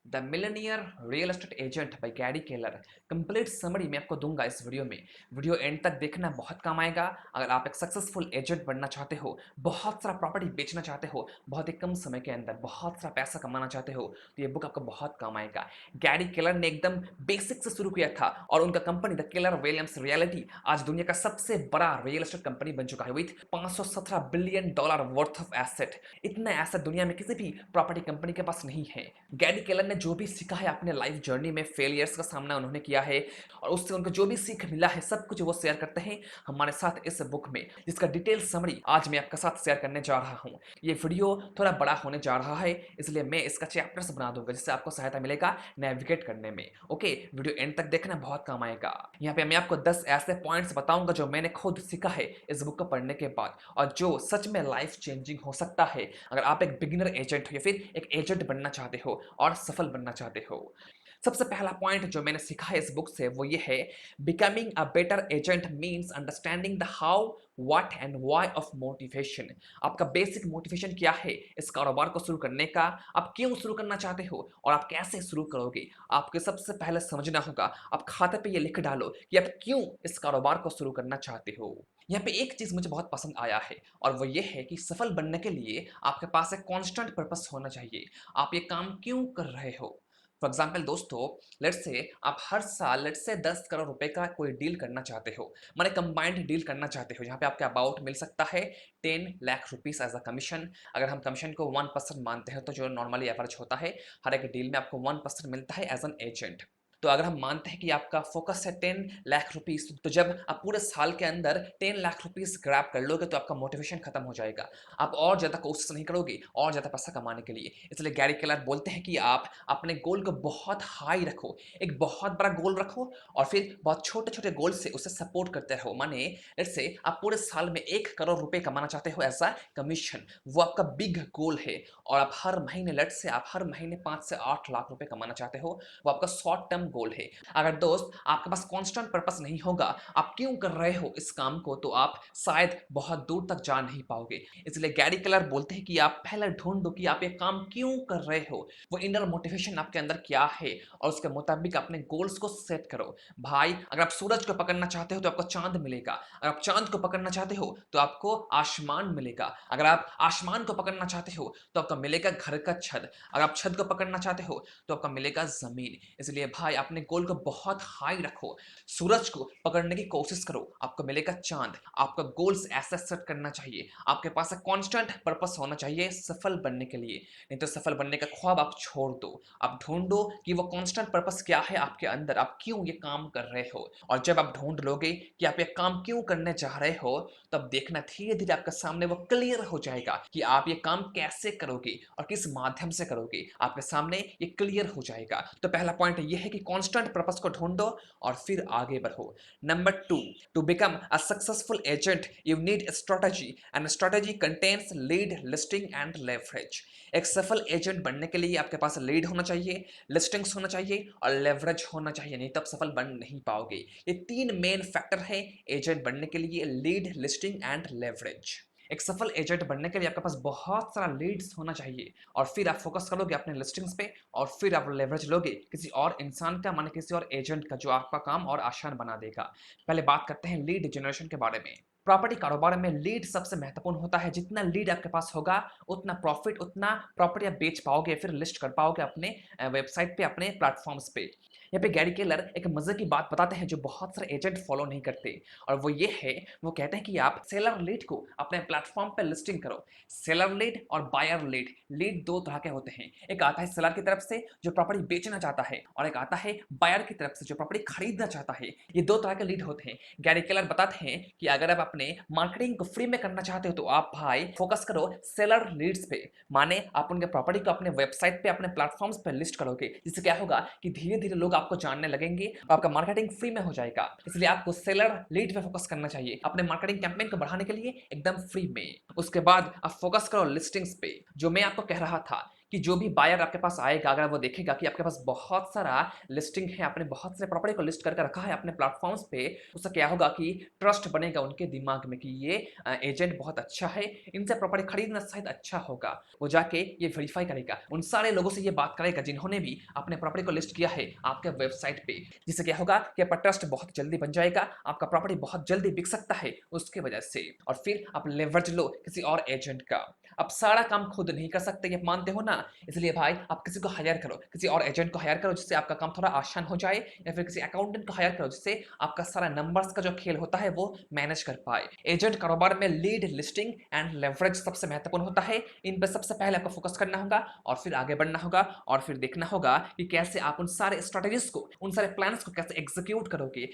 The millionaire real estate agent by Gary Keller. Complete summary मैं आपको दूंगा इस वीडियो में। वीडियो एंड तक देखना, बहुत काम आएगा। अगर आप एक सक्सेसफुल एजेंट बनना चाहते हो, बहुत सारा प्रॉपर्टी बेचना चाहते हो, बहुत ही कम समय के अंदर बहुत सारा पैसा कमाना चाहते हो, तो ये बुक आपको बहुत काम आएगा। गैरी केलर ने एकदम बेसिक से शुरू किया था और उनका company the Keller Williams reality आज दुनिया का सबसे बड़ा रियल एस्टेट कंपनी बन चुका है with 517 billion dollar worth of asset. इतना एसेट दुनिया में किसी भी प्रॉपर्टी कंपनी के पास नहीं है। गैरी केलर ने जो भी सीखा है अपने लाइफ जर्नी में, फेलियर्स का सामना उन्होंने किया है और उससे उनको जो भी सीख मिला है, सब कुछ वो शेयर करते हैं हमारे साथ इस बुक में, जिसका डिटेल समरी आज मैं आपके साथ शेयर करने जा रहा हूँ। ये वीडियो थोड़ा बड़ा होने जा रहा है, इसलिए मैं इसका चैप्टर्स बना दूंगा जिससे आपको सहायता मिलेगा नेविगेट करने में। ओके, वीडियो एंड तक देखना, बहुत काम आएगा। यहाँ पे मैं आपको 10 ऐसे पॉइंट्स बताऊंगा जो मैंने खुद सीखा है इस बुक को पढ़ने के बाद और जो सच में लाइफ चेंजिंग हो सकता है अगर आप एक बिगिनर एजेंट हो या फिर एक एजेंट बनना चाहते हो और सफल बनना चाहते हो। सबसे पहला पॉइंट जो मैंने सीखा है इस बुक से वो ये है, becoming a better agent means understanding the how, what and why of motivation. आपका बेसिक मोटिवेशन क्या है इस कारोबार को शुरू करने का, आप क्यों शुरू करना चाहते हो और आप कैसे शुरू करोगे। आपको सबसे पहले समझना होगा, आप खाते पे ये लिख डालो कि आप क्यों इस कारोबार को शुरू करना चाहते हो। यहाँ पे एक चीज मुझे बहुत पसंद आया है और वो ये है कि सफल बनने के लिए आपके पास एक कांस्टेंट पर्पस होना चाहिए। आप ये काम क्यों कर रहे हो। फॉर एग्जाम्पल दोस्तों, लेट्स से आप हर साल लेट्स से 10 करोड़ रुपए का कोई डील करना चाहते हो, माने कंबाइंड डील करना चाहते हो, जहां पे आपके अबाउट मिल सकता है 10 lakh rupees as a commission. अगर हम कमीशन को 1% मानते हैं तो जो नॉर्मली एवरेज होता है, हर एक डील में आपको 1% मिलता है एज एन एजेंट। तो अगर हम मानते हैं कि आपका फोकस है 10 लाख रुपीस, तो जब आप पूरे साल के अंदर 10 लाख रुपीस ग्रैब कर लोगे तो आपका मोटिवेशन खत्म हो जाएगा। आप और ज्यादा कोशिश नहीं करोगे और ज्यादा पैसा कमाने के लिए। इसलिए गैरी केलर बोलते हैं कि आप अपने गोल को बहुत हाई रखो, एक बहुत बड़ा गोल रखो और फिर बहुत छोटे छोटे गोल से उसे सपोर्ट करते रहो। माने लेट्स से आप पूरे साल में 1 करोड़ रुपए कमाना चाहते हो ऐसा कमीशन, वो आपका बिग गोल है। और आप हर महीने लेट्स से आप हर महीने 5 से 8 लाख रुपए कमाना चाहते हो, वो आपका शॉर्ट टर्म गोल है। अगर दोस्त आपके पास कांस्टेंट पर्पस नहीं होगा, आप क्यों कर रहे हो इस काम को, तो आप शायद बहुत दूर तक जा नहीं पाओगे। इसलिए गैरी केलर बोलते हैं कि आप पहले ढूंढो कि आप ये काम क्यों कर रहे हो, वो इनर मोटिवेशन आपके अंदर क्या है और उसके मुताबिक अपने गोल्स को सेट करो। भाई, अगर आप सूरज को पकड़ना चाहते हो तो आपको चांद मिलेगा, अगर आप चांद को पकड़ना चाहते हो तो आपको आसमान मिलेगा, अगर आप आसमान को पकड़ना चाहते हो तो आपको मिलेगा घर का छत, अगर आप छत को पकड़ना चाहते हो तो आपका मिलेगा जमीन। इसलिए भाई अपने गोल को बहुत हाई रखो, सूरज को पकड़ने की कोशिश करो, आपको मिलेगा चांद। आपका गोल्स ऐसा सेट करना चाहिए, आपके पास एक कांस्टेंट पर्पस होना चाहिए सफल बनने के लिए। नहीं तो सफल बनने का ख्वाब आप छोड़ दो, आप ढूंढो कि वो कांस्टेंट पर्पस क्या है आपके अंदर, आप क्यों ये काम कर रहे हो। और जब आप ढूंढ लोगे कि आप ये काम क्यों करने जा रहे हो, तब देखना धीरे धीरे आपके सामने वो क्लियर हो जाएगा कि आप ये काम कैसे करोगे और किस माध्यम से करोगे, आपके सामने ये क्लियर हो जाएगा। तो पहला पॉइंट ये है कि कांस्टेंट पर्पस को ढूंढो और फिर आगे बढ़ो। Number 2, to become a successful agent you need strategy and strategy contains lead, listing and leverage. एक सफल एजेंट बनने के लिए आपके पास लीड होना चाहिए, लिस्टिंग्स होना चाहिए और लेवरेज होना चाहिए, नहीं तब सफल बन नहीं पाओगे। ये 3 मेन फैक्टर है एजेंट बनने के लिए, लीड, लिस्टिंग एंड लेवरेज। एक सफल एजेंट बनने के लिए आपके पास बहुत सारा लीड्स होना चाहिए और फिर आप फोकस करोगे अपने लिस्टिंग्स पे और फिर आप लेवरेज लोगे किसी और इंसान का, माने किसी और एजेंट का, जो आपका काम और आसान बना देगा। पहले बात करते हैं लीड जनरेशन के बारे में। प्रॉपर्टी कारोबार में लीड सबसे महत्वपूर्ण होता है। जितना लीड आपके पास होगा उतना प्रॉफिट, उतना प्रॉपर्टी आप बेच पाओगे, फिर लिस्ट कर पाओगे अपने वेबसाइट पे, अपने प्लेटफॉर्म्स पे। यहाँ पे गैरी केलर एक मजे की बात बताते हैं जो बहुत सारे एजेंट फॉलो नहीं करते और वो ये है, वो कहते हैं कि आप सेलर लीड को अपने प्लेटफॉर्म पे लिस्टिंग करो। सेलर लीड और बायर लीड, लीड दो तरह के होते हैं। एक आता है सेलर की तरफ से जो प्रॉपर्टी बेचना चाहता है और एक आता है बायर की तरफ से जो प्रॉपर्टी खरीदना चाहता है। ये दो तरह के लीड होते हैं। गैरी केलर बताते हैं कि अगर आप अपने मार्केटिंग को फ्री में करना चाहते हो तो आप भाई फोकस करो सेलर लीड्स पे, माने आप उनके प्रॉपर्टी को अपने वेबसाइट पे, अपने प्लेटफॉर्म्स पे लिस्ट करोगे, जिससे क्या होगा कि धीरे धीरे लोग आपको जानने लगेंगे और आपका मार्केटिंग फ्री में हो जाएगा। इसलिए आपको सेलर लीड पे फोकस करना चाहिए अपने मार्केटिंग कैंपेन को बढ़ाने के लिए एकदम फ्री में। उसके बाद आप फोकस करो लिस्टिंग्स पे। जो मैं आपको कह रहा था कि जो भी बायर आपके पास आएगा, अगर वो देखेगा कि आपके पास बहुत सारा लिस्टिंग है, आपने बहुत सारे प्रॉपर्टी को लिस्ट करके रखा है अपने प्लेटफ़ॉर्म्स पे, उससे क्या होगा कि ट्रस्ट बनेगा उनके दिमाग में कि ये एजेंट बहुत अच्छा है, इनसे प्रॉपर्टी खरीदना शायद अच्छा होगा। वो जाके ये वेरीफ़ाई करेगा, उन सारे लोगों से ये बात करेगा जिन्होंने भी अपने प्रॉपर्टी को लिस्ट किया है आपके वेबसाइट पे। जिससे क्या होगा कि आपका ट्रस्ट बहुत जल्दी बन जाएगा, आपका प्रॉपर्टी बहुत जल्दी बिक सकता है उसकी वजह से। और फिर आप लेवरेज लो किसी और एजेंट का। आप सारा काम खुद नहीं कर सकते, ये आप मानते हो ना? इसलिए भाई आप किसी को हायर करो, किसी और एजेंट को हायर करो जिससे आपका काम थोड़ा आसान हो जाए, या फिर किसी अकाउंटेंट को हायर करो जिससे आपका सारा नंबर्स का जो खेल होता है वो मैनेज कर पाए। एजेंट कारोबार में लीड, लिस्टिंग एंड लेवरेज सबसे महत्वपूर्ण होता है। इन पे सबसे पहले आपको फोकस करना होगा और फिर आगे बढ़ना होगा और फिर देखना होगा कि कैसे आप उन सारे स्ट्रेटजीज को, उन सारे प्लान्स को कैसे एग्जीक्यूट करोगे।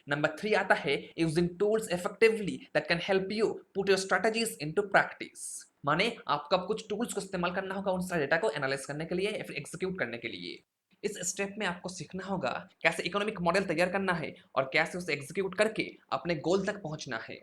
नंबर 3 आता है using tools effectively that can help you put your strategies into practice. माने आपको अब कुछ टूल्स को इस्तेमाल करना होगा उन सारे डेटा को एनालाइज करने के लिए या फिर एग्जीक्यूट करने के लिए। इस स्टेप में आपको सीखना होगा कैसे इकोनॉमिक मॉडल तैयार करना है और कैसे उसे एग्जीक्यूट करके अपने गोल तक पहुंचना है।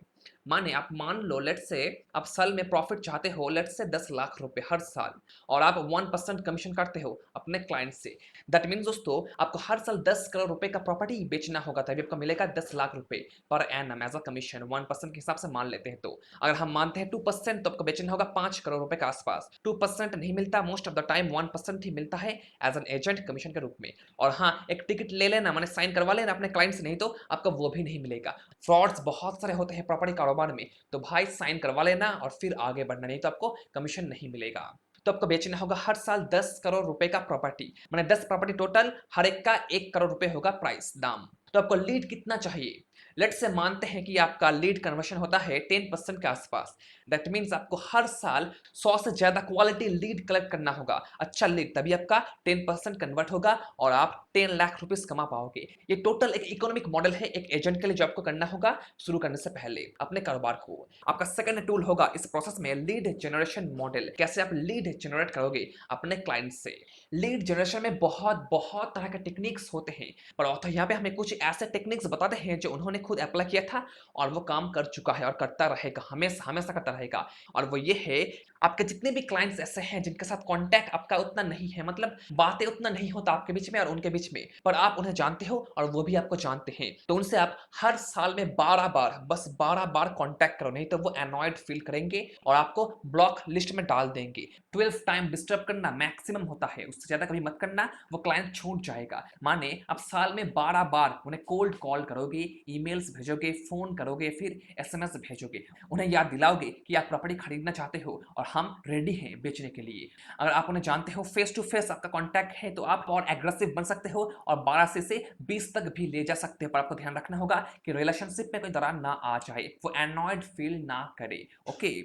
माने आप मान लो लेट्स से आप साल में प्रॉफिट चाहते हो लेट्स से 10 लाख रुपए हर साल, और आप 1% कमीशन काटते हो अपने क्लाइंट से। दैट मीन्स दोस्तों आपको हर साल 10 करोड़ रुपए का प्रॉपर्टी बेचना होगा तभी आपको मिलेगा 10 लाख रुपए per annum as a commission. 1% के हिसाब से मान लेते हैं तो अगर हम मानते हैं 2% तो आपको बेचना होगा 5 करोड़ रुपए के आसपास। 2% नहीं मिलता, मोस्ट ऑफ द टाइम 1% ही मिलता है एज एन एजेंट कमीशन के रूप में। और हाँ, एक टिकट ले लेना, माने साइन करवा लेना अपने क्लाइंट से, नहीं तो आपका वो भी नहीं मिलेगा। फ्रॉड्स बहुत सारे होते हैं प्रॉपर्टी कारोबार में, तो भाई साइन करवा लेना और फिर आगे बढ़ना, नहीं तो आपको कमीशन नहीं मिलेगा। तो आपको बेचना होगा हर साल 10 करोड़ रुपए का प्रॉपर्टी, माने 10 प्रॉपर्टी टोटल, हर एक का 1 करोड़ रुपए होगा प्राइस दाम। तो आपको लीड कितना चाहिए? लेट्स से मानते हैं कि आपका लीड कन्वर्शन होता है 10% के आसपास। दैट मीन्स आपको हर साल 100 से ज्यादा क्वालिटी लीड कलेक्ट करना होगा, अच्छा लीड, तभी आपका 10% कन्वर्ट होगा और आप 10 लाख रुपीस कमा पाओगे। ये टोटल एक इकोनॉमिक मॉडल है एक एजेंट के लिए जो आपको करना होगा शुरू करने से पहले अपने कारोबार को। आपका सेकंड टूल होगा इस प्रोसेस में लीड जनरेशन मॉडल। कैसे आप लीड जनरेट करोगे अपने क्लाइंट से। लीड जनरेशन में बहुत बहुत तरह के टेक्निक्स होते हैं, पर ऑथर यहाँ पे हमें कुछ ऐसे टेक्निक्स बताते हैं जो उन्होंने खुद अप्लाई किया था और वो काम कर चुका है और करता रहेगा, हमेशा हमेशा करता रहेगा। और वो ये है, आपके जितने भी क्लाइंट्स ऐसे हैं जिनके साथ कांटेक्ट आपका उतना नहीं है, मतलब बातें उतना नहीं होता आपके बीच में और उनके बीच में, पर आप उन्हें जानते हो और वो भी आपको जानते हैं, तो उनसे आप हर साल में 12 बार, बस 12 बार कांटेक्ट करो, नहीं तो वो एनॉयड फील करेंगे और आपको ब्लॉक लिस्ट में डाल देंगे। 12 टाइम डिस्टर्ब करना मैक्सिमम होता है, उससे ज्यादा कभी मत करना, वो क्लाइंट छूट जाएगा। माने आप साल में 12 बार उन्हें कोल्ड कॉल करोगे, ईमेल्स भेजोगे, फोन करोगे, फिर एसएमएस भेजोगे, उन्हें याद दिलाओगे कि आप प्रॉपर्टी खरीदना चाहते हो और हम रेडी हैं बेचने के लिए। अगर आप उन्हें जानते हो, फेस टू फेस आपका कॉन्टैक्ट है, तो आप और एग्रेसिव बन सकते हो और 12 से 20 तक भी ले जा सकते हो, पर आपको ध्यान रखना होगा कि रिलेशनशिप में कोई दरार ना आ जाए, वो एनॉयड फील ना करे। ओके।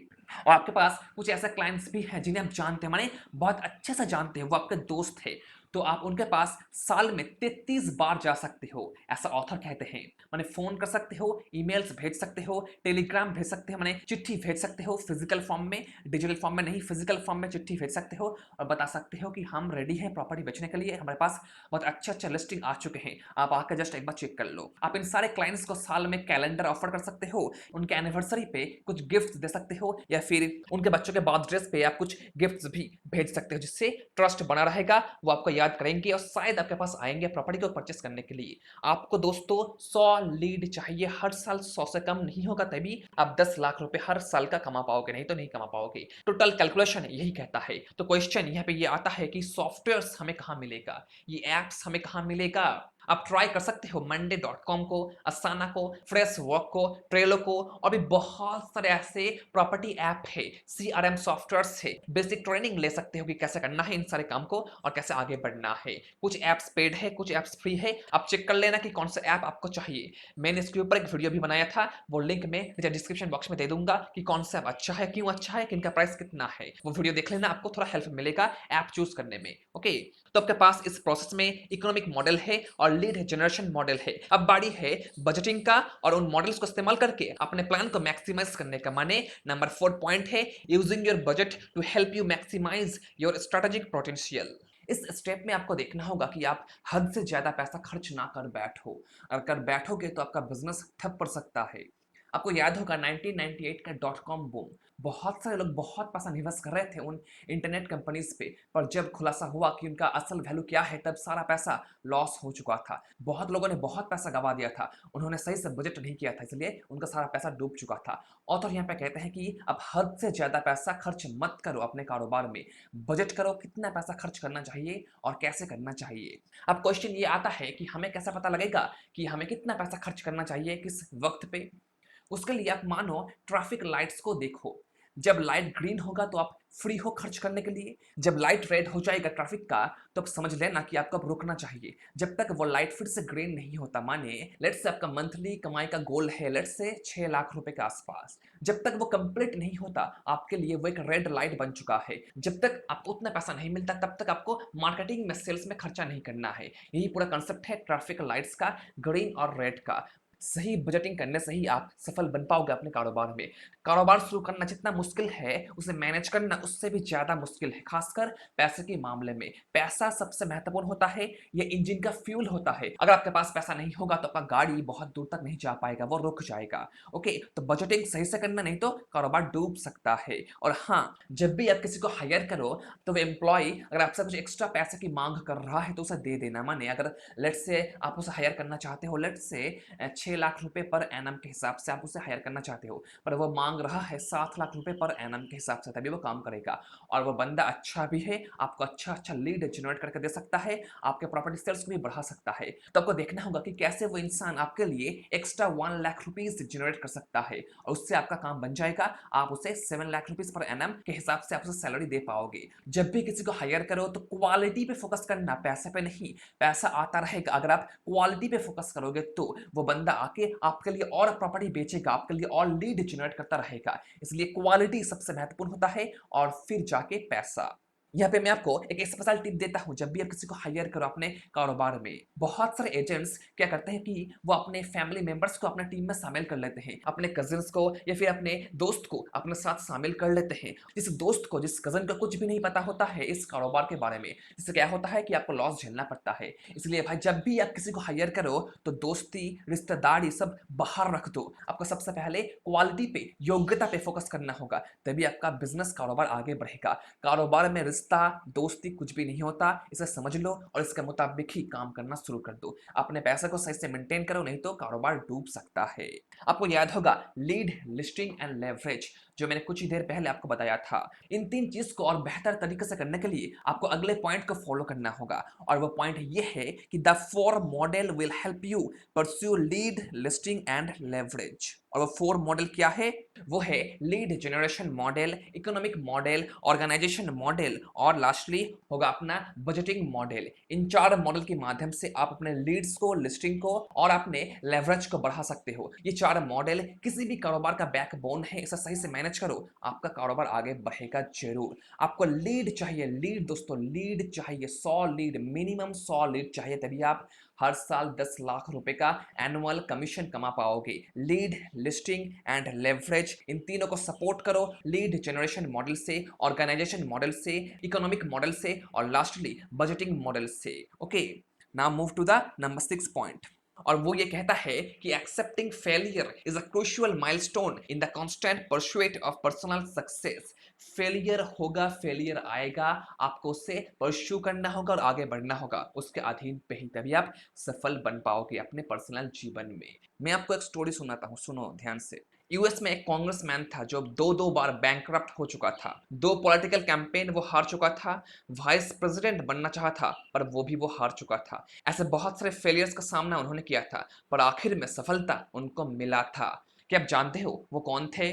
और आपके पास कुछ ऐसे क्लाइंट्स भी हैं जिन्हें आप जानते हैं, माने बहुत अच्छे से जानते हैं, वो आपके दोस्त है, तो आप उनके पास साल में 33 बार जा सकते हो, ऐसा ऑथर कहते हैं। माने फोन कर सकते हो, ईमेल्स भेज सकते हो, टेलीग्राम भेज सकते हो, माने चिट्ठी भेज सकते हो, फिजिकल फॉर्म में, डिजिटल फॉर्म में नहीं, फिजिकल फॉर्म में चिट्ठी भेज सकते हो और बता सकते हो कि हम रेडी हैं प्रॉपर्टी बेचने के लिए, हमारे पास बहुत अच्छे अच्छे लिस्टिंग आ चुके हैं, आप आकर जस्ट एक बार चेक कर लो। आप इन सारे क्लाइंट्स को साल में कैलेंडर ऑफर कर सकते हो, उनके एनिवर्सरी पे कुछ गिफ्ट दे सकते हो, या फिर उनके बच्चों के बर्थडेज पे आप कुछ गिफ्ट्स भी भेज सकते हो, जिससे ट्रस्ट बना रहेगा, वो आपको याद करेंगे और शायद आपके पास आएंगे प्रॉपर्टी को परचेस करने के लिए। आपको दोस्तों 100 लीड चाहिए हर साल, 100 से कम नहीं होगा तभी आप 10 लाख रुपए हर साल का कमा पाओगे, नहीं तो नहीं कमा पाओगे। टोटल कैलकुलेशन यही कहता है। तो क्वेश्चन यहाँ पे ये आता है कि सॉफ्टवेयर हमें कहाँ मिलेगा, ये एप्स हमें कहाँ मिलेगा। आप ट्राई कर सकते हो monday.com को, असाना को, फ्रेशवर्क को, ट्रेलो को, और भी बहुत सारे ऐसे प्रॉपर्टी ऐप है, सीआरएम सॉफ्टवेयर्स है। बेसिक ट्रेनिंग ले सकते हो कि कैसे करना है इन सारे काम को और कैसे आगे बढ़ना है। कुछ ऐप्स पेड है, कुछ ऐप्स फ्री है, आप चेक कर लेना कि कौन सा ऐप आपको चाहिए। मैंने इसके ऊपर एक वीडियो भी बनाया था, वो लिंक मैं नीचे डिस्क्रिप्शन बॉक्स में दे दूंगा कि कौन सा ऐप अच्छा है, क्यों अच्छा है, किनका प्राइस कितना है, वो वीडियो देख लेना, आपको थोड़ा हेल्प मिलेगा ऐप चूज करने में। ओके। तो आपके पास इस प्रोसेस में इकोनॉमिक मॉडल है और लीड जनरेशन मॉडल है। अब बारी है बजटिंग का और उन मॉडल्स को इस्तेमाल करके अपने प्लान को मैक्सिमाइज करने का। माने नंबर 4 पॉइंट है using your budget to help you maximise your strategic potential. इस स्टेप में आपको देखना होगा कि आप हद से ज्यादा पैसा खर्च ना कर बैठो, अगर कर बैठोगे तो आपका बिजनेस ठप पड़ सकता है। आपको याद होगा 1998 का डॉट कॉम बूम। बहुत सारे लोग बहुत पैसा इन्वेस्ट कर रहे थे उन इंटरनेट कंपनीज पे, पर जब खुलासा हुआ कि उनका असल वैल्यू क्या है, तब सारा पैसा लॉस हो चुका था। बहुत लोगों ने बहुत पैसा गवा दिया था। उन्होंने सही से बजट नहीं किया था, इसलिए उनका सारा पैसा डूब चुका था। ऑथर यहाँ पे कहते हैं कि अब हद से ज़्यादा पैसा खर्च मत करो अपने कारोबार में। बजट करो कितना पैसा खर्च करना चाहिए और कैसे करना चाहिए। अब क्वेश्चन ये आता है कि हमें कैसा पता लगेगा कि हमें कितना पैसा खर्च करना चाहिए किस वक्त पे। उसके लिए आप मानो ट्रैफिक लाइट्स को देखो। जब लाइट ग्रीन होगा तो आप फ्री हो खर्च करने के लिए। जब लाइट रेड हो जाएगा ट्रैफिक का, तो आप समझ लेना कि आपको अब रुकना चाहिए। जब तक वो लाइट फिर से ग्रीन नहीं होता, माने लेट्स से आपका मंथली कमाई का गोल है लेट्स से 6 लाख रुपए के आसपास, जब तक वो कंप्लीट नहीं होता आपके लिए वो एक रेड लाइट बन चुका है। जब तक आपको उतना पैसा नहीं मिलता, तब तक आपको मार्केटिंग में सेल्स में खर्चा नहीं करना है। यही पूरा कंसेप्ट है ट्रैफिक लाइट्स का, ग्रीन और रेड का। सही बजटिंग करने से ही आप सफल बन पाओगे अपने कारोबार में। कारोबार शुरू करना जितना मुश्किल है, उसे मैनेज करना उससे भी ज़्यादा मुश्किल है, खासकर पैसे के मामले में। पैसा सबसे महत्वपूर्ण होता है, ये इंजन का फ्यूल होता है। अगर आपके पास पैसा नहीं होगा तो आपका गाड़ी बहुत दूर तक नहीं जा पाएगा, वो रुक जाएगा। ओके, तो बजटिंग सही से करना, नहीं तो कारोबार डूब सकता है। और हाँ, जब भी आप किसी को हायर करो, तो वो एम्प्लॉय अगर आपसे कुछ एक्स्ट्रा पैसे की मांग कर रहा है तो उसे दे देना। माने अगर लेट्स से आप उसे हायर करना चाहते हो, लेट्स से 6 लाख रुपए पर एनम के हिसाब से आप उसे हायर करना चाहते हो, पर वो मांग रहा है 7 लाख रुपए पर एनम के हिसाब से, तभी वो काम करेगा। और वो बंदा अच्छा भी है, आपको अच्छा अच्छा लीड जनरेट करके दे सकता है, आपके प्रॉपर्टी सेल्स को भी बढ़ा सकता है। तो आपको देखना होगा कि कैसे वो इंसान आपके लिए एक्स्ट्रा 1 लाख रुपीज जनरेट कर सकता है, और उससे आपका काम बन जाएगा। आप उसे 7 लाख रुपीज पर एनम के हिसाब से आप उसे सैलरी दे पाओगे। जब भी किसी को हायर करो तो क्वालिटी पे फोकस करना, पैसे पे नहीं। पैसा आता रहेगा, अगर आप क्वालिटी पे फोकस करोगे तो वो बंदा आके आपके लिए और प्रॉपर्टी बेचेगा, आपके लिए और लीड जनरेट करता रहेगा। इसलिए क्वालिटी सबसे महत्वपूर्ण होता है, और फिर जाके पैसा। यहाँ पे मैं आपको एक स्पेशल टिप देता हूँ। जब भी आप किसी को हायर करो अपने कारोबार में, बहुत सारे एजेंट्स क्या करते हैं कि वो अपने फैमिली मेंबर्स को अपने टीम में शामिल कर लेते हैं, अपने कजिन्स को या फिर अपने दोस्त को अपने साथ शामिल कर लेते हैं। जिस दोस्त को, जिस कजन को कुछ भी नहीं पता होता है इस कारोबार के बारे में, जिससे क्या होता है कि आपको लॉस झेलना पड़ता है। इसलिए भाई, जब भी आप किसी को हायर करो तो दोस्ती, रिश्तेदारी सब बाहर रख दो। आपको सबसे पहले क्वालिटी पे, योग्यता पे फोकस करना होगा, तभी आपका बिजनेस कारोबार आगे बढ़ेगा। कारोबार में रिश्ता, दोस्ती कुछ भी नहीं होता, इसे समझ लो और इसके मुताबिक ही काम करना शुरू कर दो। अपने पैसे को सही से मेंटेन करो, नहीं तो कारोबार डूब सकता है। आपको याद होगा लीड, लिस्टिंग एंड लेवरेज, जो मैंने कुछ ही देर पहले आपको बताया था। इन तीन चीज को और बेहतर तरीके से करने के लिए आपको अगले पॉइंट को फॉलो करना होगा, और वो पॉइंट ये है कि the four model will help you pursue lead, listing and leverage. और वो फोर मॉडल क्या है? वो है lead generation model, economic model, organisation model, और लास्टली होगा अपना बजटिंग मॉडल। इन चार मॉडल के माध्यम से आप अपने लीड्स को, लिस्टिंग को और अपने लेवरेज को बढ़ा सकते हो। ये चार मॉडल किसी भी कारोबार का बैकबोन है, इसे सही से मैनेज करो, आपका कारोबार आगे बढ़ेगा जरूर। आपको लीड चाहिए, लीड दोस्तों, लीड चाहिए, 100 लीड, मिनिमम 100 लीड चाहिए, तभी आप हर साल 10 लाख रुपए का एनुअल कमीशन कमा पाओगे। लीड, लिस्टिंग एंड लेवरेज, इन तीनों को सपोर्ट करो, लीड जनरेशन मॉडल से, ऑर्गेनाइजेशन मॉडल से, इकोनॉमिक मॉडल से, और लास्टली बजटिंग मॉडल से। Okay, now move to the number 6 point. और वो ये कहता है कि accepting failure is a crucial milestone in the constant pursuit of personal success. Failure होगा, फेलियर आएगा, आपको उससे परस्यू करना होगा और आगे बढ़ना होगा, उसके अधीन पे ही, तभी आप सफल बन पाओगे अपने पर्सनल जीवन में। मैं आपको एक स्टोरी सुनाता हूँ, सुनो ध्यान से। यूएस में एक कांग्रेसमैन था जो दो दो बार बैंकरप्ट हो चुका था, दो पॉलिटिकल कैंपेन वो हार चुका था, वाइस प्रेसिडेंट बनना चाहा था पर वो भी वो हार चुका था। ऐसे बहुत सारे फेलियर्स का सामना उन्होंने किया था, पर आखिर में सफलता उनको मिला था। क्या आप जानते हो वो कौन थे?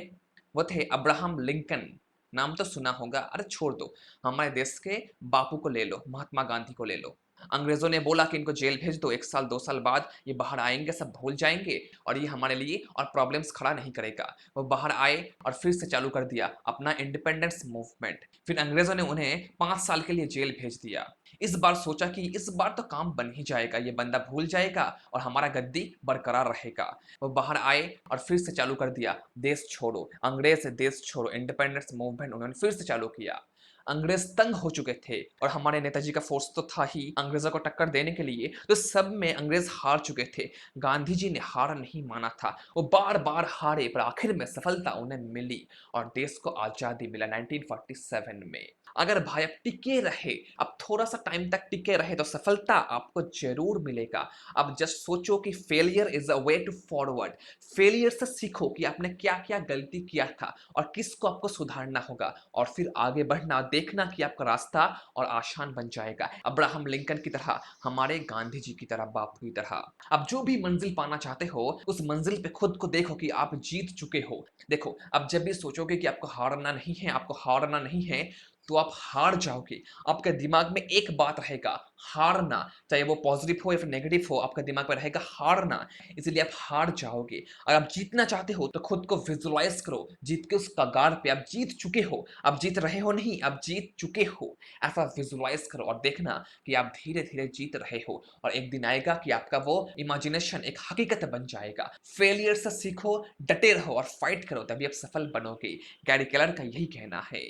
वो थे अब्राहम लिंकन। नाम तो सुना होगा, अरे छोड़ दो, हमारे देश के बापू को ले लो, महात्मा गांधी को ले लो। अंग्रेजों ने बोला कि इनको जेल भेज दो, 1 साल 2 साल बाद ये बाहर आएंगे, सब भूल जाएंगे और ये हमारे लिए और प्रॉब्लम्स खड़ा नहीं करेगा। वो बाहर आए और फिर से चालू कर दिया अपना इंडिपेंडेंस मूवमेंट। फिर अंग्रेजों ने उन्हें 5 साल के लिए जेल भेज दिया। इस बार सोचा कि इस बार तो काम बन ही जाएगा, ये बंदा भूल जाएगा और हमारा गद्दी बरकरार रहेगा। वो बाहर आए और फिर से चालू कर दिया देश छोड़ो, अंग्रेज देश छोड़ो, इंडिपेंडेंस मूवमेंट उन्होंने फिर से चालू किया। अंग्रेज तंग हो चुके थे और हमारे नेताजी का फोर्स तो था ही अंग्रेजों को टक्कर देने के लिए, तो सब में अंग्रेज हार चुके थे। गांधी जी ने हार नहीं माना था, वो बार बार हारे पर आखिर में सफलता उन्हें मिली और देश को आजादी मिला 1947 में। अगर भाई आप टिके रहे, अब थोड़ा सा टाइम तक टिके रहे तो सफलता आपको जरूर मिलेगा। अब जस्ट सोचो कि failure is a way to forward. Failure से सीखो कि आपने क्या क्या गलती किया था और किसको आपको सुधारना होगा, और फिर आगे बढ़ना, देखना कि आपका रास्ता और आसान बन जाएगा। अब्राहम लिंकन की तरह, हमारे गांधी जी की तरह, बापू की तरह। अब जो भी मंजिल पाना चाहते हो, उस मंजिल पे खुद को देखो कि आप जीत चुके हो। देखो, अब जब भी सोचोगे कि आपको हारना नहीं है, आपको हारना नहीं है, तो आप हार जाओगे। आपके दिमाग में एक बात रहेगा, हारना, चाहे वो पॉजिटिव हो या फिर नेगेटिव हो, आपका दिमाग में रहेगा हारना, इसलिए आप हार जाओगे। अगर आप जीतना चाहते हो तो खुद को विजुअलाइज करो, जीत के उस कगार पे आप जीत चुके हो। आप जीत रहे हो नहीं, आप जीत चुके हो। ऐसा विजुअलाइज करो और देखना कि आप धीरे धीरे जीत रहे हो, और एक दिन आएगा कि आपका वो इमेजिनेशन एक हकीकत बन जाएगा। फेलियर से सीखो, डटे रहो और फाइट करो, तभी आप सफल बनोगे। गैरी केलर का यही कहना है।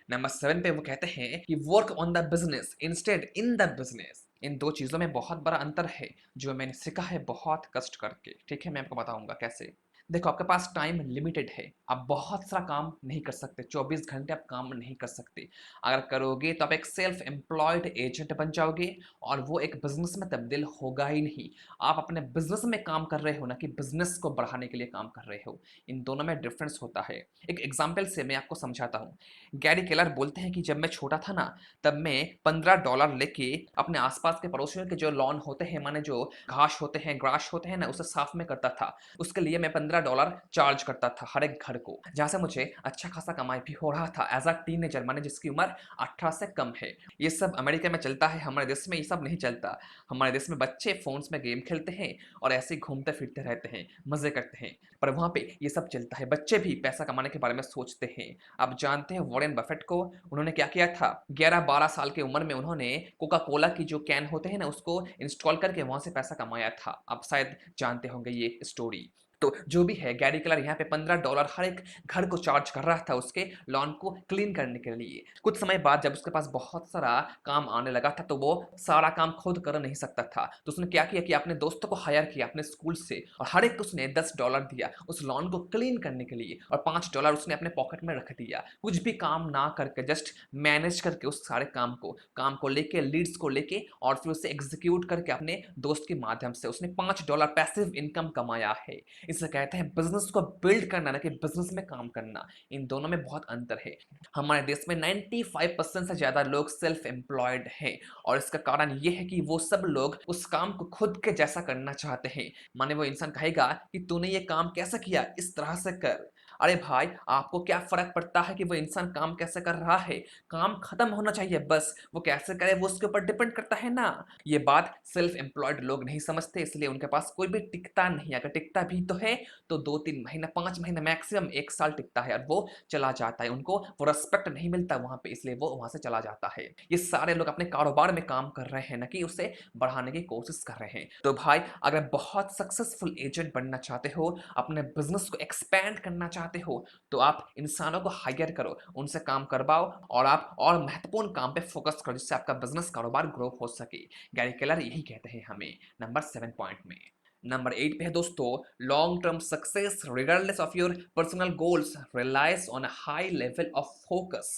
नंबर 7 पे वो कहते हैं कि work on the business instead in the business. इन दो चीजों में बहुत बड़ा अंतर है, जो मैंने सीखा है बहुत कष्ट करके। ठीक है, मैं आपको बताऊंगा कैसे। देखो, आपके पास टाइम लिमिटेड है, आप बहुत सारा काम नहीं कर सकते, 24 घंटे आप काम नहीं कर सकते। अगर करोगे तो आप एक सेल्फ एम्प्लॉयड एजेंट बन जाओगे, और वो एक बिजनेस में तब्दील होगा ही नहीं। आप अपने बिजनेस में काम कर रहे हो ना कि बिजनेस को बढ़ाने के लिए काम कर रहे हो। इन दोनों में डिफरेंस होता है। एक एग्जाम्पल से मैं आपको समझाता हूँ। गैरी केलर बोलते हैं कि जब मैं छोटा था ना, तब मैं $15 लेके अपने आसपास के पड़ोसियों के जो लॉन होते हैं, माने जो घास होते हैं, ग्रास होते हैं ना, उसे साफ में करता था। उसके लिए मैं $15 चार्ज करता था हर एक घर को, जहाँ से मुझे अच्छा खासा कमाई भी हो रहा था एज अ टीनेजर, माने जिसकी उम्र 18 से कम है। ये सब अमेरिका में चलता है, हमारे देश में ये सब नहीं चलता। हमारे देश में बच्चे फोन्स में गेम खेलते हैं और ऐसे ही घूमते फिरते रहते हैं, मजे करते हैं। पर वहाँ पे ये सब चलता है, बच्चे भी पैसा कमाने के बारे में सोचते हैं। आप जानते हैं वॉरेन बफेट को, उन्होंने क्या किया था? 11-12 साल की उम्र में उन्होंने कोका कोला की जो कैन होते हैं ना, उसको इंस्टॉल करके वहां से पैसा कमाया था। आप शायद जानते होंगे ये स्टोरी। तो जो भी है, गैरी क्लर यहाँ पे $15 हर एक घर को चार्ज कर रहा था उसके लॉन को क्लीन करने के लिए। कुछ समय बाद जब उसके पास बहुत सारा काम आने लगा था, तो वो सारा काम खुद कर नहीं सकता था, तो उसने क्या किया कि अपने दोस्तों को हायर किया अपने स्कूल से, और हर एक को उसने $10 दिया उस लॉन को क्लीन करने के लिए, और $5 उसने अपने पॉकेट में रख दिया। कुछ भी काम ना करके, जस्ट मैनेज करके उस सारे काम को लेके, लीड्स को लेके, और फिर उसे एग्जीक्यूट करके अपने दोस्त के माध्यम से उसने $5 पैसिव इनकम कमाया है। इसे कहते हैं बिजनेस को बिल्ड करना, ना कि बिजनेस में काम करना। इन दोनों में बहुत अंतर है। हमारे देश में 95% से ज्यादा लोग सेल्फ एम्प्लॉयड हैं, और इसका कारण यह है कि वो सब लोग उस काम को खुद के जैसा करना चाहते हैं। माने वो इंसान कहेगा कि तूने ये काम कैसे किया, इस तरह से कर। अरे भाई, आपको क्या फर्क पड़ता है कि वो इंसान काम कैसे कर रहा है? काम खत्म होना चाहिए, बस वो कैसे करे वो उसके ऊपर डिपेंड करता है ना। ये बात सेल्फ एम्प्लॉयड लोग नहीं समझते, इसलिए उनके पास कोई भी टिकता नहीं। अगर टिकता भी तो है तो 2-3 महीना, 5 महीना, मैक्सिमम 1 साल टिकता है, और वो चला जाता है। उनको वो रेस्पेक्ट नहीं मिलता वहां पे, इसलिए वो वहां से चला जाता है। ये सारे लोग अपने कारोबार में काम कर रहे हैं, ना कि उसे बढ़ाने की कोशिश कर रहे हैं। तो भाई, अगर बहुत सक्सेसफुल एजेंट बनना चाहते हो, अपने बिजनेस को एक्सपैंड करना चाहते हो, तो आप इंसानों को हायर करो, उनसे काम करवाओ, और आप और महत्वपूर्ण काम पे फोकस करो, जिससे आपका बिजनेस कारोबार ग्रो हो सके। गैरी केलर यही कहते हैं हमें नंबर 7 पॉइंट में। नंबर 8 पे है दोस्तों, long term success regardless of your personal goals Reliance on a high level of focus.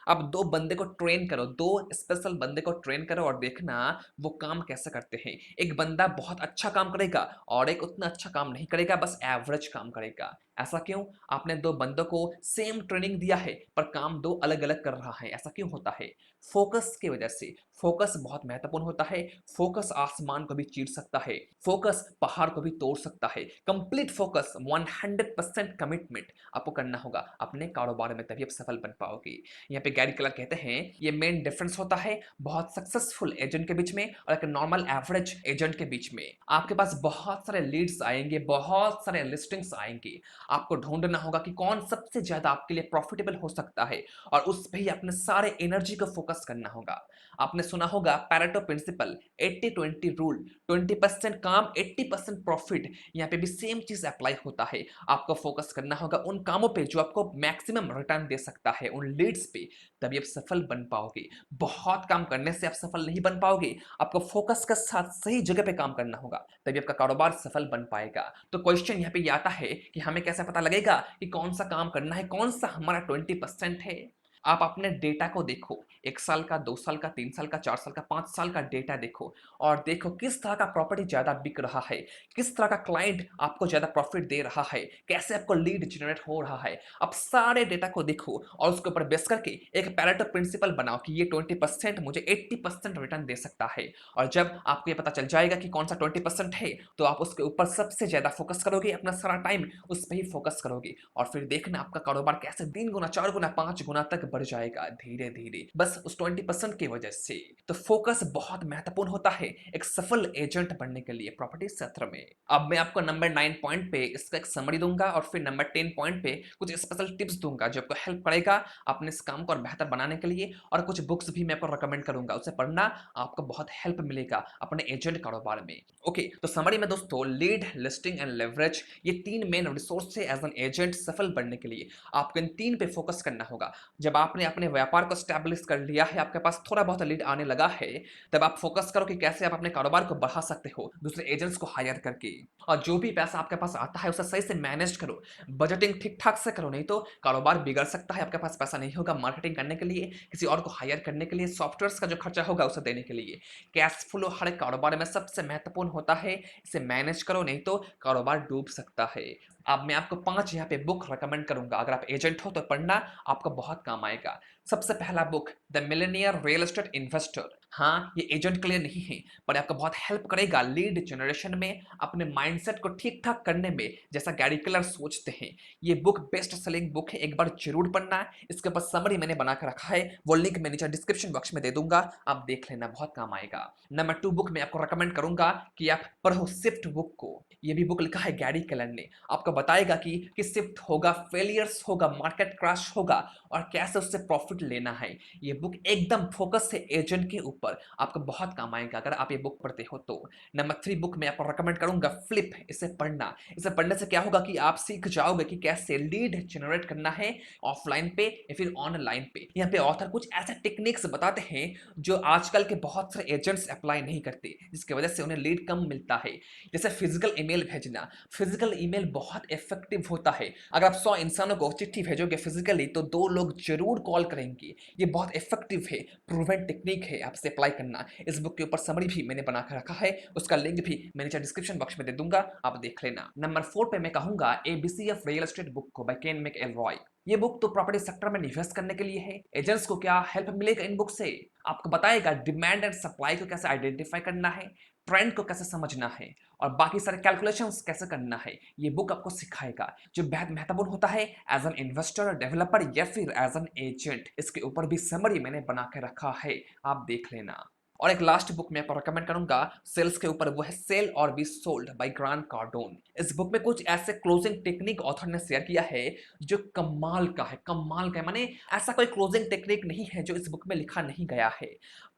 अब दो बंदे को ट्रेन करो, दो स्पेशल बंदे को ट्रेन करो, और देखना वो काम कैसे करते हैं। एक बंदा बहुत अच्छा काम करेगा और एक उतना अच्छा काम नहीं करेगा, बस एवरेज काम करेगा। ऐसा क्यों? आपने दो बंदों को सेम ट्रेनिंग दिया है, पर काम दो अलग अलग कर रहा है। ऐसा क्यों होता है? फोकस की वजह से। फोकस बहुत महत्वपूर्ण होता है। फोकस आसमान को भी चीर सकता है, फोकस पहाड़ को भी तोड़ सकता है। कंप्लीट फोकस, 100% कमिटमेंट आपको करना होगा अपने कारोबार में, तभी आप सफल बन पाओगे। यहाँ पे गैरी क्लार्क कहते हैं ये मेन डिफरेंस होता है बहुत सक्सेसफुल एजेंट के बीच में और एक नॉर्मल एवरेज एजेंट के बीच में। आपके पास बहुत सारे लीड्स आएंगे, बहुत सारे लिस्टिंग्स आएंगे, आपको ढूँढना होगा कि कौन सबसे ज़्यादा आपके लिए प्रॉफ़िटेबल हो सकता है और उस पे ही अपने सारे एनर्जी को फ़ोकस करना होगा। आपने सुना होगा पैरेटो प्रिंसिपल, 80-20 रूल, 20% काम, 80% प्रॉफ़िट। यहाँ पे भी सेम चीज़ अप्लाई होता है। आपको फ़ोकस करना होगा उन कामों पे जो आपको मैक्सिमम रिटर्न दे सकता है, उन लीड्स पे, तभी आप सफल बन पाओगे। बहुत काम करने से आप सफल नहीं बन पाओगे। आपको फ़ोकस के साथ सही जगह पे काम करना होगा, तभी आपका कारोबार सफल बन पाएगा। तो क्वेश्चन यहाँ पे ये आता है कि हमें कैसे पता लगेगा कि कौन-सा काम करना है, कौन-सा हमारा 20% है? आप अपने डेटा को देखो, 1 साल का, 2 साल का, 3 साल का, 4 साल का, 5 साल का डेटा देखो और देखो किस तरह का प्रॉपर्टी ज़्यादा बिक रहा है, किस तरह का क्लाइंट आपको ज़्यादा प्रॉफिट दे रहा है, कैसे आपको लीड जनरेट हो रहा है। आप सारे डेटा को देखो और उसके ऊपर बेस करके एक पैरेटो प्रिंसिपल बनाओ कि ये 20% मुझे 80% रिटर्न दे सकता है। और जब आपको ये पता चल जाएगा कि कौन-सा 20% है, तो आप उसके ऊपर सबसे ज़्यादा फ़ोकस करोगे, अपना सारा टाइम उस पे ही फ़ोकस करोगे और फिर देखना आपका कारोबार कैसे 3 गुना, 4 गुना, 5 गुना तक बढ़ जाएगा धीरे-धीरे, बस उस 20% की वजह से। तो फ़ोकस बहुत महत्वपूर्ण होता है एक सफल एजेंट बनने के लिए प्रॉपर्टी क्षेत्र में। अब मैं आपको नंबर 9 पॉइंट पे इसका एक समरी दूँगा और फिर नंबर 10 पॉइंट पे कुछ स्पेशल टिप्स दूँगा जो आपको हेल्प करेगा अपने इस काम को और बेहतर बनाने के लिए और कुछ बुक्स भी मैं आपको रिकमेंड करूँगा, उसे पढ़ना आपको बहुत हेल्प मिलेगा अपने एजेंट कारोबार में। ओके, तो समरी में दोस्तों लीड, लिस्टिंग एंड लेवरेज ये 3 मेन रिसोर्स है एज़ एन एजेंट सफल बनने के लिए। आपको इन 3 पे फोकस करना होगा। जब आपने अपने व्यापार को एस्टैब्लिश कर लिया है, आपके पास थोड़ा बहुत लीड आने लगा है, तब आप फोकस करो कि कैसे आप अपने कारोबार को बढ़ा सकते हो, दूसरे एजेंट्स को हायर करके। और जो भी पैसा आपके पास आता है, उसे सही से मैनेज करो। बजटिंग ठीक-ठाक से करो, नहीं तो कारोबार बिगड़ सकता है। आपके पास पैसा नहीं होगा मार्केटिंग करने के लिए, किसी और को हायर करने के लिए, सॉफ्टवेयर्स का जो खर्चा होगा, उसे देने के लिए। कैश फ्लो हर एक कारोबार में सबसे महत्वपूर्ण होता है, इसे मैनेज करो, नहीं तो कारोबार डूब सकता है। अब मैं आपको 5 यहाँ पे बुक रिकमेंड करूँगा, अगर आप एजेंट हो तो पढ़ना, आपको बहुत काम आएगा। सबसे पहला book the millionaire real estate investor. हाँ, ये एजेंट के लिए नहीं है, पर आपको बहुत हेल्प करेगा लीड जनरेशन में, अपने माइंडसेट को ठीक-ठाक करने में, जैसा गैरी केलर सोचते हैं। ये बुक बेस्ट सेलिंग बुक है, एक बार ज़रूर पढ़ना। इसके ऊपर समरी मैंने बना के रखा है, वो लिंक मैं नीचे डिस्क्रिप्शन बॉक्स में दे दूँगा, आप देख लेना, बहुत काम आएगा। नंबर 2 बुक मैं आपको रिकमेंड करूँगा कि आप पढ़ो शिफ्ट बुक को। ये भी बुक लिखा है गैरी केलर ने, आपको बताएगा कि शिफ्ट होगा, फेलियर्स होगा, मार्केट क्रैश होगा और कैसे उससे प्रॉफिट लेना है। ये बुक एकदम फोकस है एजेंट के ऊपर, आपको बहुत काम आएगा अगर आप ये बुक पढ़ते हो तो। नंबर 3 बुक मैं आपको रिकमेंड करूँगा फ्लिप, इसे पढ़ना। इसे पढ़ने से क्या होगा कि आप सीख जाओगे कि कैसे लीड जनरेट करना है ऑफलाइन पे या फिर ऑनलाइन पे। यहाँ पे ऑथर कुछ ऐसे टेक्निक्स बताते हैं जो आजकल के बहुत सारे एजेंट्स अप्लाई नहीं करते, जिसकी वजह से उन्हें लीड कम मिलता है। जैसे फिजिकल ईमेल भेजना, फिजिकल ईमेल बहुत इफेक्टिव होता है। अगर आप 100 इंसानों को चिट्ठी भेजोगे फिजिकली तो 2 लोग जरूर कॉल करेंगे। ये बहुत इफेक्टिव है, प्रूवन टेक्निक है, आपसे अप्लाई करना। इस बुक के ऊपर समरी भी मैंने बना कर रखा है, उसका लिंक भी मैं नीचे डिस्क्रिप्शन बॉक्स में दे दूंगा, आप देख लेना। नंबर 4 पे मैं कहूंगा एबीसीएफ रियल एस्टेट बुक को बाय केन मैकएलरॉय। ये बुक तो प्रॉपर्टी सेक्टर में इन्वेस्ट करने के लिए है। एजेंट्स को क्या हेल्प मिलेगा इन बुक से? आपको बताएगा डिमांड एंड सप्लाई को कैसे आइडेंटिफाई करना है, ट्रेंड को कैसे समझना है और बाकी सारे कैलकुलेशंस कैसे करना है। ये बुक आपको सिखाएगा, जो बेहद महत्वपूर्ण होता है एज एन इन्वेस्टर, डेवलपर या फिर एज एन एजेंट। इसके ऊपर भी समरी मैंने बना के रखा है, आप देख लेना। और एक लास्ट बुक मैं आपको रिकमेंड करूंगा सेल्स के ऊपर, वो है सेल और be sold by grant Cardone. इस बुक में कुछ ऐसे क्लोजिंग टेक्निक ऑथर ने शेयर किया है जो कमाल का है, कमाल का है। माने ऐसा कोई क्लोजिंग टेक्निक नहीं है जो इस बुक में लिखा नहीं गया है।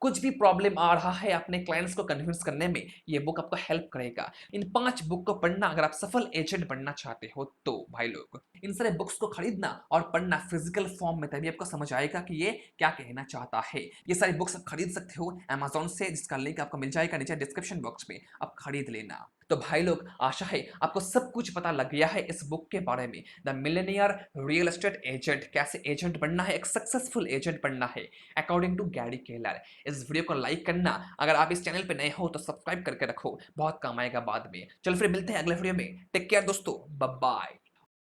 कुछ भी प्रॉब्लम आ रहा है अपने क्लाइंट्स को कन्विंस करने में, ये बुक आपको हेल्प करेगा। इन 5 बुक को पढ़ना अगर आप सफल एजेंट बनना चाहते हो तो भाई लोग, इन सारे बुक्स को खरीदना और पढ़ना फिजिकल फॉर्म में, तभी आपको समझ आएगा कि ये क्या कहना चाहता है। ये सारी बुक्स आप खरीद सकते हो अमेज़न से, जिसका लिंक आपको मिल जाएगा नीचे डिस्क्रिप्शन बॉक्स में, आप खरीद लेना। तो भाई लोग, आशा है आपको सब कुछ पता लग गया है इस बुक के बारे में, the millionaire real estate agent, कैसे एजेंट बनना है, एक सक्सेसफुल एजेंट बनना है अकॉर्डिंग टू गैरी केलर। इस वीडियो को लाइक करना, अगर आप इस चैनल पे नए हो तो सब्सक्राइब करके रखो, बहुत काम आएगा बाद में। चलो फिर मिलते हैं अगले वीडियो में, टेक केयर दोस्तों, बाय बाय।